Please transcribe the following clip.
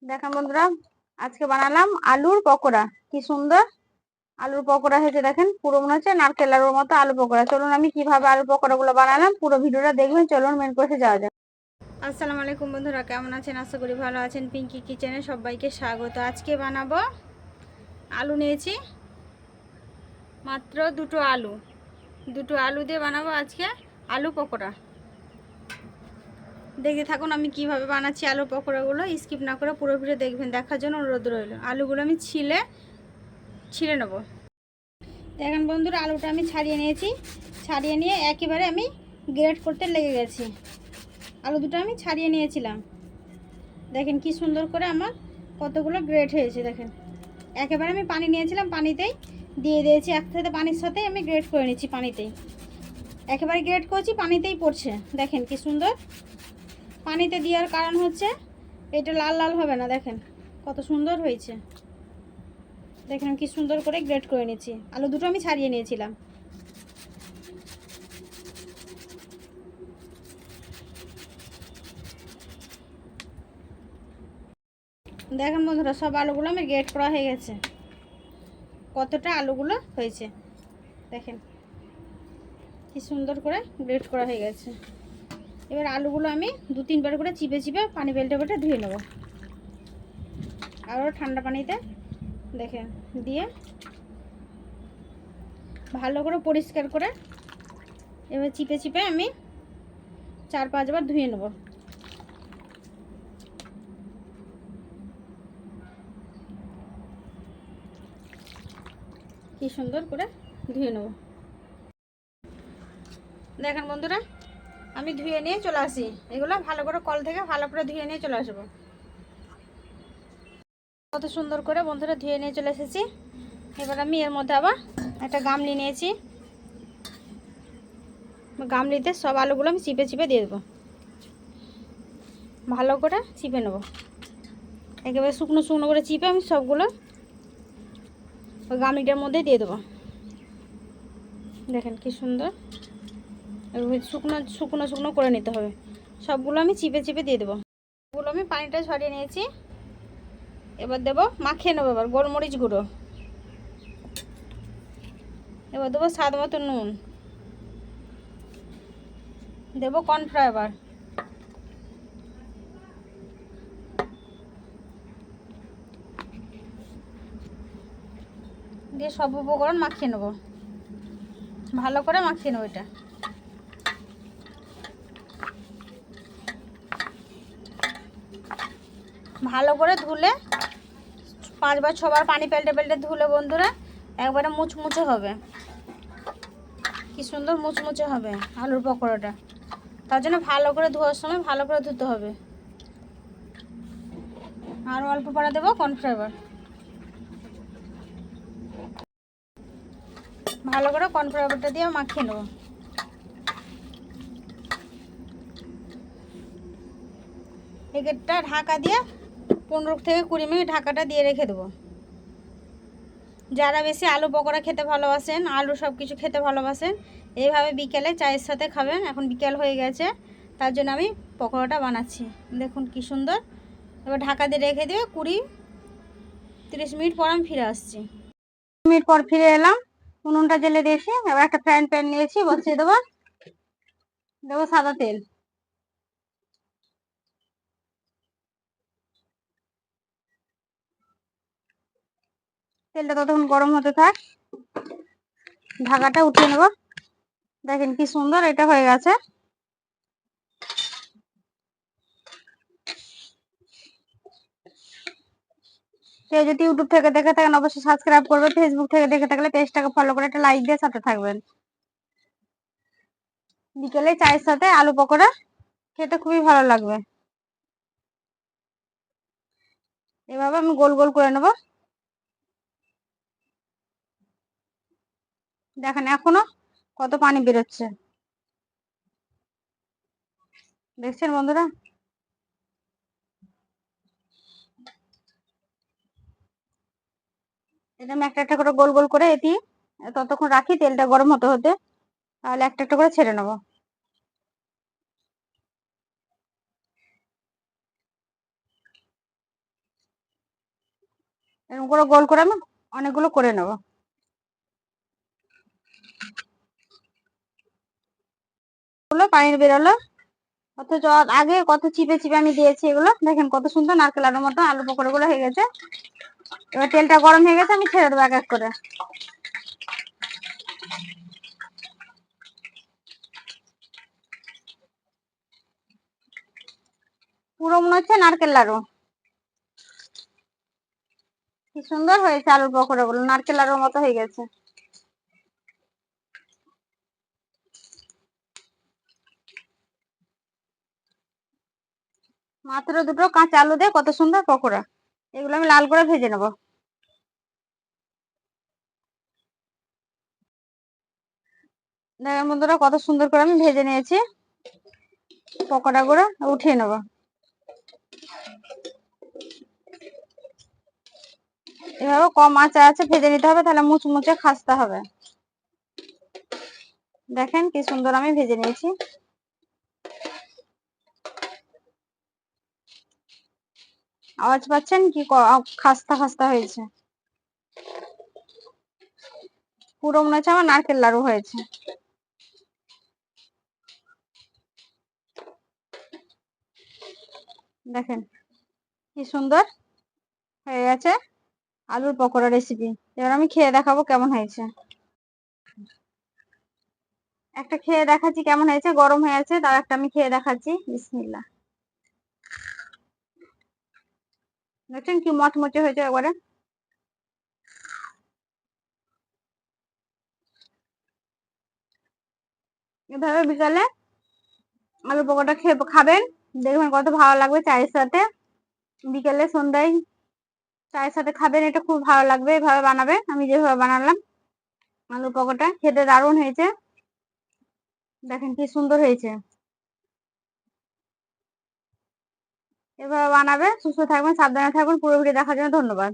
দেখেন বন্ধুরা, আজকে বানালাম আলুর পকোড়া। কি সুন্দর আলুর পকোড়া হয়েছে, দেখেন পুরো মনে হচ্ছে নারকেল আলুর মতো আলু পকোড়া। চলুন আমি কিভাবে আলুর পকোড়া গুলো বানালাম পুরো ভিডিওটা দেখবেন। চলুন মেন কোর্সে যাওয়া যাক। আসসালামু আলাইকুম বন্ধুরা, কেমন আছেন? আশা করি ভালো আছেন। পিঙ্কি কিচেনে সবাইকে স্বাগত। আজকে বানাবো আলু নিয়েছি মাত্র দুটো আলু দিয়ে বানাবো আজকে আলু পকোড়া। দেখতে থাকুন আমি কিভাবে বানাচ্ছি আলু পকোড়াগুলো, স্কিপ না করে পুরো ভিডিও দেখবেন। দেখার জন্য অনুরোধ রইল। আলুগুলো আমি ছিলে নেব। দেখেন বন্ধুরা, আলুটা আমি ছাড়িয়ে নিয়েছি। ছাড়িয়ে নিয়ে একেবারে আমি গ্রেট করতে লেগে গেছি। আলু দুটো আমি ছাড়িয়ে নিয়েছিলাম। দেখেন কি সুন্দর করে আমার কতগুলো গ্রেট হয়েছে। দেখেন একেবারে আমি পানি নিয়েছিলাম, পানিতেই দিয়ে দিয়েছি। একসাথে পানির সাথে আমি গ্রেট করে নিচ্ছি। পানিতেই একেবারে গ্রেট করছি, পানিতেই পড়ছে। দেখেন কি সুন্দর। পানিতে দেওয়ার কারণ হচ্ছে এটা লাল লাল হবে না। দেখেন কত সুন্দর হয়েছে। দেখেন কি সুন্দর করে গ্রেট করে নিচ্ছি। আলু দুটো আমি ছাড়িয়ে নিয়েছিলাম। দেখেন বন্ধুরা, সব আলুগুলো আমি গ্রেট করা হয়ে গেছে। কতটা আলুগুলো হয়েছে দেখেন কি সুন্দর করে গ্রেট করা হয়ে গেছে। এবার আলুগুলো আমি 2-3 বার করে চিপে চিপে পানি বেল্টে ধুয়ে নেব। আরও ঠান্ডা পানিতে দেখেন দিয়ে ভালো করে পরিষ্কার করে এবার চিপে চিপে আমি 4-5 বার ধুয়ে নেব। কি সুন্দর করে ধুয়ে নেব। দেখেন বন্ধুরা, আমি ধুয়ে নিয়ে চলে আসি। এগুলো ভালো করে কল থেকে ভালো করে ধুয়ে নিয়ে চলে আসবো। কত সুন্দর করে বন্ধুরা ধুয়ে নিয়ে চলে এসেছি। এবার আমি এর মধ্যে আবার একটা গামলি নিয়েছি। গামলিতে সব আলুগুলো আমি চিপে চিপে দিয়ে দেবো। ভালো করে চিপে নেব। একেবারে শুকনো শুকনো করে চিপে আমি সবগুলো ওই গামলিটার মধ্যে দিয়ে দেবো। দেখেন কি সুন্দর শুকনো শুকনো শুকনো করে নিতে হবে। সবগুলো আমি চিপে চিপে দিয়ে দেবো। ওগুলো আমি পানিটা ঝরিয়ে নিয়েছি। এবার দেবো, মাখিয়ে নেবো এবার গোলমরিচ গুঁড়ো। এবার দেবো স্বাদ মতো নুন, দেবো কর্নফ্লাওয়ার, দিয়ে সব উপকরণ মাখিয়ে নেবো। ভালো করে মাখিয়ে নেবো। এটা ভালো করে ধুলে 5-6 বার পানি পেল্টে ধুলে বন্ধুরা একবারে মুচমুচে হবে। কি সুন্দর মুচমুচে হবে আলুর পকোড়াটা। তার জন্য ভালো করে ধোয়ার সময় ভালো করে ধুতে হবে। আর অল্প করে দেবো কর্নফ্লাওয়ার। ভালো করে কর্নফ্লাওয়ারটা দিয়ে মাখিয়ে নেবো। একেরটা ঢাকা দিয়ে 15 থেকে 20 মিনিট ঢাকাটা দিয়ে রেখে দেবো। যারা বেশি আলু পকোড়া খেতে ভালোবাসেন, আলু সব কিছু খেতে ভালোবাসেন, এইভাবে বিকেলে চায়ের সাথে খাবেন। এখন বিকেল হয়ে গেছে, তার জন্য আমি পকোড়াটা বানাচ্ছি। দেখুন কি সুন্দর। এবার ঢাকা দিয়ে রেখে দিয়ে 20-30 মিনিট পর আমি ফিরে আসছি। মিনিট পর ফিরে এলাম। উনুনটা জ্বেলে দিয়েছি। এবার একটা ফ্রাইং প্যান নিয়েছি, বসিয়ে দেবো। দেবো সাদা তেল। তেলটা ততক্ষণ গরম হতে থাক, ঢাকাটা উঠিয়ে নেব। দেখেন কি সুন্দর এটা হয়ে গেছে। কেউ যদি ইউটিউব থেকে দেখে থাকেন অবশ্যই সাবস্ক্রাইব করবে। ফেসবুক থেকে দেখে থাকলে পেজটাকে ফলো করে একটা লাইক দিয়ে সাথে থাকবেন। বিকেলে চায়ের সাথে আলু পকোড়া খেতে খুবই ভালো লাগবে। এভাবে আমি গোল গোল করে নেব। দেখেন এখনো কত পানি বেরোচ্ছে, দেখছেন বন্ধুরা? এটা আমি একটা একটা করে গোল গোল করে এটি ততক্ষণ রাখি তেলটা গরম হতে হতে, তাহলে একটা একটা করে ছেড়ে নেব। এরকম করে গোল করে আমি অনেকগুলো করে নেব। পানি বেরোলো, অথচ আগে কত চিপে চিপে আমি দিয়েছি। এগুলো দেখেন কত সুন্দর নারকেল আলুর মতো আলু পকোড়া গুলো হয়ে গেছে। এবার তেলটা গরম হয়ে গেছে, আমি ছেড়ে দেবো এক এক করে। পুরো মনে হচ্ছে নারকেল লাড়ু। কি সুন্দর হয়েছে আলুর পকোড়া গুলো, নারকেল লাড়ুর মতো হয়ে গেছে। মাত্র দুটো কাঁচা আলু দিয়ে কত সুন্দর পকোড়া। এগুলো আমি লাল করে ভেজে নেব। দেখেন বন্ধুরা কত সুন্দর করে আমি ভেজে নিয়েছি। পকোড়া গুলো উঠিয়ে নেব। এভাবে কম আঁচে আছে ভেজে নিতে হবে, তাহলে মুচমুচে খাস্তা হবে। দেখেন কি সুন্দর আমি ভেজে নিয়েছি। আওয়াজ পাচ্ছেন কি খাস্তা খাস্তা হয়েছে। পুরো মনে হচ্ছে আমার নারকেল লাড়ু হয়েছে। দেখেন কি সুন্দর হয়ে গেছে আলুর পকোড়া রেসিপি। এবার আমি খেয়ে দেখাবো কেমন হয়েছে। একটা খেয়ে দেখাচ্ছি কেমন হয়েছে। গরম হয়ে আছে, তার একটা আমি খেয়ে দেখাচ্ছি। বিসমিল্লাহ। দেখছেন কি মচমচে হয়েছে একবারে। এভাবে বিকালে আলু পকোড়া খাবেন, দেখবেন কত ভালো লাগবে চায়ের সাথে। বিকেলে সন্ধ্যায় চায়ের সাথে খাবেন, এটা খুব ভালো লাগবে। এভাবে বানাবেন, আমি যেভাবে বানালাম। আলু পকোড়া খেতে দারুণ হয়েছে। দেখেন কি সুন্দর হয়েছে। এভাবে বানাবে। সুস্থ থাকবেন, সাবধানে থাকবেন। পুরো ভিডিও দেখার জন্য ধন্যবাদ।